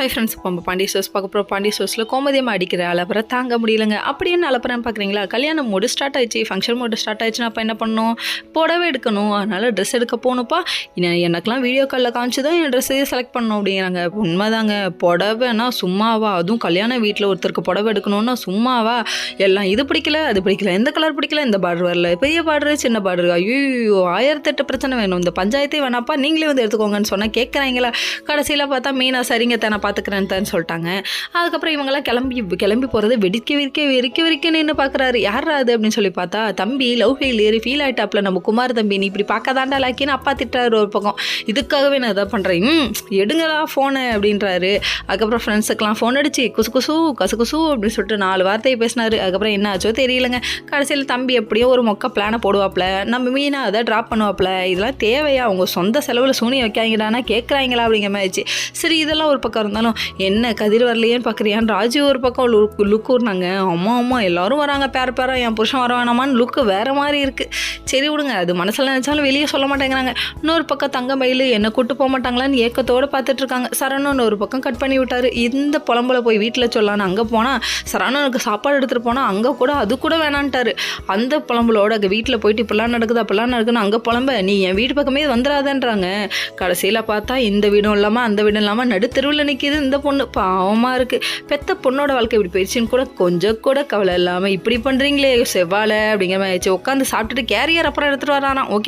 Hi friends, இப்போ நம்ம Pandya stores பார்க்க போகிறோம். பாண்டிய ஸ்டோர்ஸில் கோமதியமாக அடிக்கிற அலப்பறை தாங்க முடியலங்க. அப்படி என்ன அலப்பறைன்னு பார்க்குறீங்களா? கல்யாணம் மோடு ஸ்டார்ட் ஆயிடுச்சு, ஃபங்க்ஷன் மோடு ஸ்டார்ட் ஆயிடுச்சுன்னா அப்போ என்ன பண்ணணும்? புடவை எடுக்கணும், அதனால் ட்ரெஸ் எடுக்க போகணுப்பா. எனக்கெல்லாம் வீடியோ காலில் காமிச்சு தான் என் ட்ரெஸ்ஸையே செலக்ட் பண்ணணும் அப்படிங்கிறாங்க. உண்மைதாங்க, புடவைனா சும்மாவா? அதுவும் கல்யாண வீட்டில் ஒருத்தருக்கு புடவை எடுக்கணும்னா சும்மாவா? எல்லாம் இது பிடிக்கல, அது பிடிக்கல, எந்த கலர் பிடிக்கல, இந்த பார்டர் வரல, பெரிய பார்டரு சின்ன பார்டரு, ஐயோ 1008 பிரச்சனை வேணும், இந்த பஞ்சாயத்தே வேணாப்பா, நீங்களே வந்து எடுத்துக்கோங்கன்னு சொன்னால் கேட்குறாங்களா? கடைசியில் பார்த்தா மீனா சரிங்க நான் பார்த்துக்கிறேன்னு சொல்லிட்டாங்க. அதுக்கப்புறம் இவங்கெல்லாம் கிளம்பி போகிறது வெறிக்க நின்று பார்க்குறாரு. யாரா அது அப்படின்னு சொல்லி பார்த்தா, தம்பி லவ் ஃபீல் ஆகிட்டாப்ல நம்ம குமார் தம்பி, நீ இப்படி பார்க்காதாண்டா லாக்கின்னு அப்பா திட்டுறாரு ஒரு பக்கம். இதுக்காகவே நான் இதை பண்ணுறேன், எடுங்களா ஃபோனு அப்படின்றாரு. அதுக்கப்புறம் ஃப்ரெண்ட்ஸுக்கெலாம் ஃபோன் அடிச்சு கசு அப்படின்னு சொல்லிட்டு 4 வார்த்தையை பேசினார். அதுக்கப்புறம் என்ன ஆச்சோ தெரியலங்க. கடைசியில் தம்பி எப்படியோ ஒரு மொக்க பிளானை போடுவாப்ல, நம்ம மீனா அதை ட்ராப் பண்ணுவாப்ல. இதெல்லாம் தேவையா? அவங்க சொந்த செலவில் சூனியம் வைக்காங்கடானா கேட்குறாங்களா அப்படிங்கிற மாதிரி ஆச்சு. சரி, இதெல்லாம் ஒரு பக்கம் இருந்தாலும் என்ன கதிர் வரலையேன்னு பார்க்குறியான்னு ராஜு ஒரு பக்கம் லுக் ஊர்னாங்க. அம்மா எல்லாரும் வராங்க பேரா, என் புருஷன் வர வேணாமான்னு லுக்கு வேறு மாதிரி இருக்குது. சரி விடுங்க, அது மனசில் நினச்சாலும் வெளியே சொல்ல மாட்டேங்கிறாங்க. இன்னொரு பக்கம் தங்க மயில் என்னை கூட்டு போக மாட்டாங்களான்னு ஏக்கத்தோடு பார்த்துட்ருக்காங்க. சரவணன் ஒரு பக்கம் கட் பண்ணி விட்டார். இந்த புலம்புல போய் வீட்டில் சொல்லான்னு அங்கே போனால், சரவணனுக்கு சாப்பாடு எடுத்துகிட்டு போனால் அங்கே கூட அது கூட வேணான்ட்டார். அந்த புலம்புலோட அங்கே வீட்டில் போயிட்டு இப்படிலாம் நடக்குதுன்னு அங்கே புலம்ப, நீ என் வீட்டு பக்கமே வந்துடாதன்றாங்க. கடைசியில் பார்த்தா இந்த வீடும் இல்லாமல் அந்த வீடும் இல்லாமல் நடுத்தெருவில் நிற்கிது இந்த பொண்ணு. பாவமாக இருக்குது. பெத்த பொண்ணோட வாழ்க்கை இப்படி போயிடுச்சின்னு கூட கொஞ்சம் கூட கவலை இல்லாமல் இப்படி பண்ணுறீங்களே செவ்வாழை அப்படிங்கிற மாதிரி ஆயிடுச்சு. உட்காந்து சாப்பிட்டுட்டு கேரியர் அப்புறம் எடுத்துகிட்டு வரானா. ஓகே.